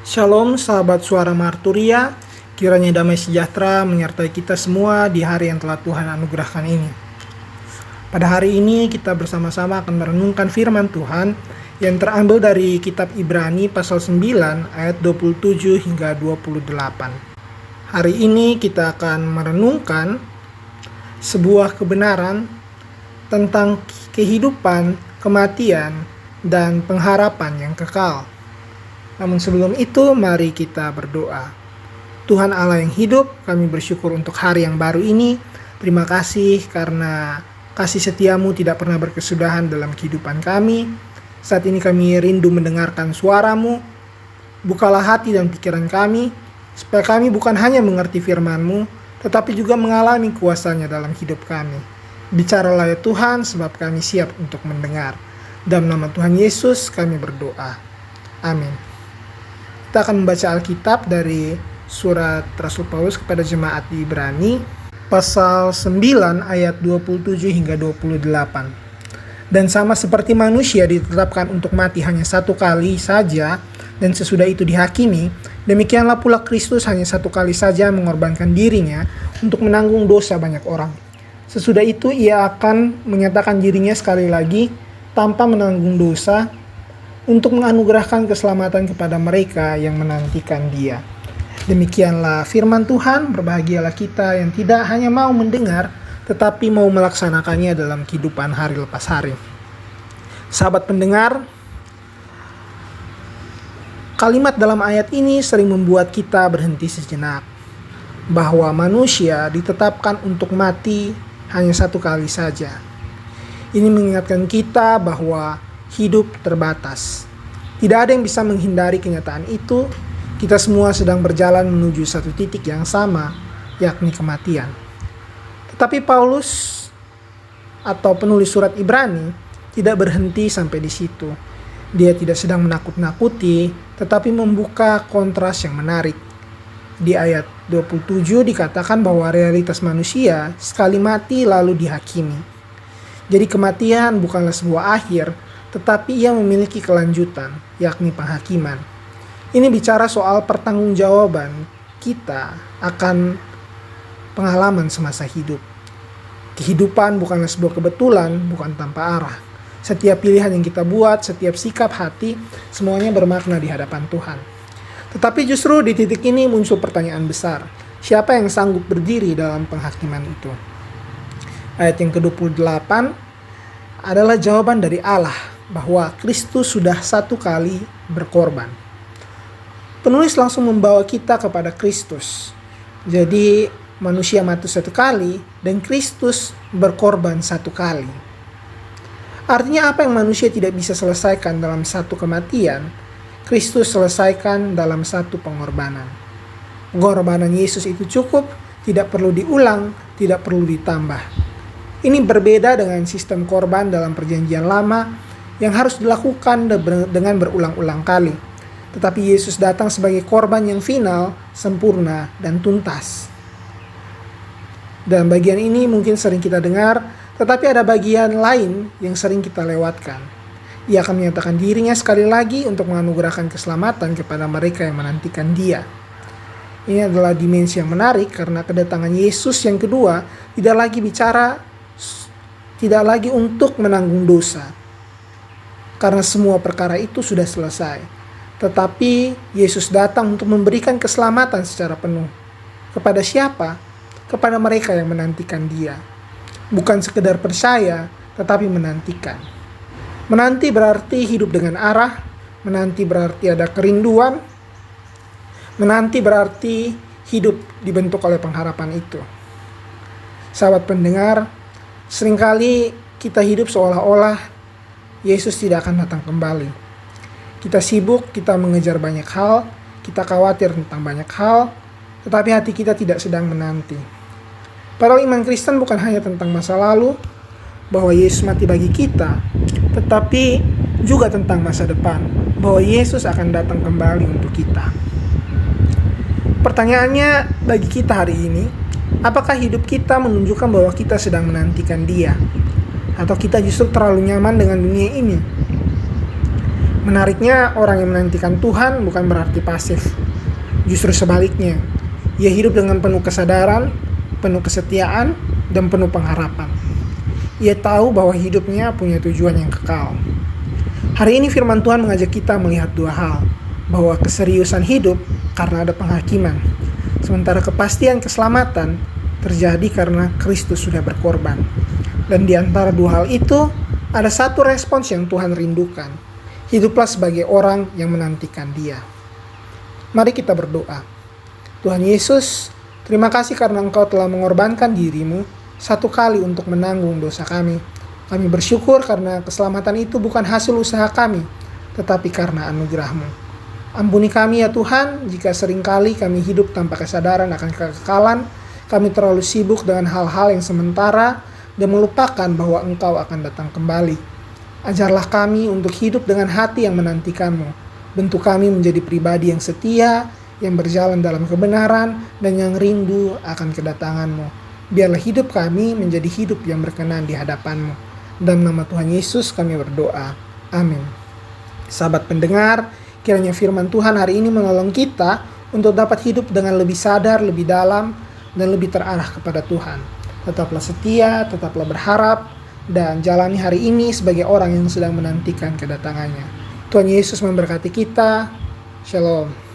Shalom sahabat suara Marturia, kiranya damai sejahtera menyertai kita semua di hari yang telah Tuhan anugerahkan ini. Pada hari ini kita bersama-sama akan merenungkan firman Tuhan yang terambil dari kitab Ibrani pasal 9 ayat 27 hingga 28. Hari ini kita akan merenungkan sebuah kebenaran tentang kehidupan, kematian, dan pengharapan yang kekal. Namun sebelum itu, mari kita berdoa. Tuhan Allah yang hidup, kami bersyukur untuk hari yang baru ini. Terima kasih karena kasih setiamu tidak pernah berkesudahan dalam kehidupan kami. Saat ini kami rindu mendengarkan suaramu. Bukalah hati dan pikiran kami, supaya kami bukan hanya mengerti firman-Mu, tetapi juga mengalami kuasanya dalam hidup kami. Bicaralah ya Tuhan, sebab kami siap untuk mendengar. Dalam nama Tuhan Yesus kami berdoa. Amin. Kita akan membaca Alkitab dari surat Rasul Paulus kepada jemaat di Ibrani pasal 9 ayat 27 hingga 28. Dan sama seperti manusia ditetapkan untuk mati hanya satu kali saja dan sesudah itu dihakimi, demikianlah pula Kristus hanya satu kali saja mengorbankan dirinya untuk menanggung dosa banyak orang. Sesudah itu ia akan menyatakan dirinya sekali lagi tanpa menanggung dosa untuk menganugerahkan keselamatan kepada mereka yang menantikan Dia. Demikianlah firman Tuhan. Berbahagialah kita yang tidak hanya mau mendengar, tetapi mau melaksanakannya dalam kehidupan hari lepas hari. Sahabat pendengar, kalimat dalam ayat ini sering membuat kita berhenti sejenak, bahwa manusia ditetapkan untuk mati hanya satu kali saja. Ini mengingatkan kita bahwa hidup terbatas. Tidak ada yang bisa menghindari kenyataan itu. Kita semua sedang berjalan menuju satu titik yang sama, yakni kematian. Tetapi Paulus atau penulis surat Ibrani tidak berhenti sampai di situ. Dia tidak sedang menakut-nakuti, tetapi membuka kontras yang menarik. Di ayat 27 dikatakan bahwa realitas manusia sekali mati lalu dihakimi. Jadi kematian bukanlah sebuah akhir, tetapi ia memiliki kelanjutan, yakni penghakiman. Ini bicara soal pertanggungjawaban kita akan pengalaman semasa hidup. Kehidupan bukanlah sebuah kebetulan, bukan tanpa arah. Setiap pilihan yang kita buat, setiap sikap hati, semuanya bermakna di hadapan Tuhan. Tetapi justru di titik ini muncul pertanyaan besar. Siapa yang sanggup berdiri dalam penghakiman itu? Ayat yang ke-28 adalah jawaban dari Allah bahwa Kristus sudah satu kali berkorban. Penulis langsung membawa kita kepada Kristus. Jadi manusia mati satu kali dan Kristus berkorban satu kali. Artinya apa yang manusia tidak bisa selesaikan dalam satu kematian, Kristus selesaikan dalam satu pengorbanan. Pengorbanan Yesus itu cukup, tidak perlu diulang, tidak perlu ditambah. Ini berbeda dengan sistem korban dalam perjanjian lama yang harus dilakukan dengan berulang-ulang kali. Tetapi Yesus datang sebagai korban yang final, sempurna, dan tuntas. Dalam bagian ini mungkin sering kita dengar, tetapi ada bagian lain yang sering kita lewatkan. Ia akan menyatakan dirinya sekali lagi untuk menganugerahkan keselamatan kepada mereka yang menantikan Dia. Ini adalah dimensi yang menarik karena kedatangan Yesus yang kedua tidak lagi untuk menanggung dosa, karena semua perkara itu sudah selesai. Tetapi Yesus datang untuk memberikan keselamatan secara penuh. Kepada siapa? Kepada mereka yang menantikan Dia. Bukan sekedar percaya, tetapi menantikan. Menanti berarti hidup dengan arah. Menanti berarti ada kerinduan. Menanti berarti hidup dibentuk oleh pengharapan itu. Sahabat pendengar, seringkali kita hidup seolah-olah Yesus tidak akan datang kembali. Kita sibuk, kita mengejar banyak hal, kita khawatir tentang banyak hal, tetapi hati kita tidak sedang menanti. Padahal iman Kristen bukan hanya tentang masa lalu, bahwa Yesus mati bagi kita, tetapi juga tentang masa depan, bahwa Yesus akan datang kembali untuk kita. Pertanyaannya bagi kita hari ini, apakah hidup kita menunjukkan bahwa kita sedang menantikan Dia? Atau kita justru terlalu nyaman dengan dunia ini? Menariknya, orang yang menantikan Tuhan bukan berarti pasif. Justru sebaliknya, ia hidup dengan penuh kesadaran, penuh kesetiaan, dan penuh pengharapan. Ia tahu bahwa hidupnya punya tujuan yang kekal. Hari ini firman Tuhan mengajak kita melihat dua hal, bahwa keseriusan hidup karena ada penghakiman, sementara kepastian keselamatan terjadi karena Kristus sudah berkorban. Dan di antara dua hal itu, ada satu respons yang Tuhan rindukan. Hiduplah sebagai orang yang menantikan Dia. Mari kita berdoa. Tuhan Yesus, terima kasih karena Engkau telah mengorbankan diri-Mu satu kali untuk menanggung dosa kami. Kami bersyukur karena keselamatan itu bukan hasil usaha kami, tetapi karena anugerah-Mu. Ampuni kami ya Tuhan, jika seringkali kami hidup tanpa kesadaran akan kekekalan, kami terlalu sibuk dengan hal-hal yang sementara dan melupakan bahwa Engkau akan datang kembali. Ajarlah kami untuk hidup dengan hati yang menantikan-Mu. Bentuk kami menjadi pribadi yang setia, yang berjalan dalam kebenaran, dan yang rindu akan kedatangan-Mu. Biarlah hidup kami menjadi hidup yang berkenan di hadapan-Mu. Dalam nama Tuhan Yesus kami berdoa. Amin. Sahabat pendengar, kiranya firman Tuhan hari ini menolong kita untuk dapat hidup dengan lebih sadar, lebih dalam, dan lebih terarah kepada Tuhan. Tetaplah setia, tetaplah berharap, dan jalani hari ini sebagai orang yang sedang menantikan kedatangannya. Tuhan Yesus memberkati kita. Shalom.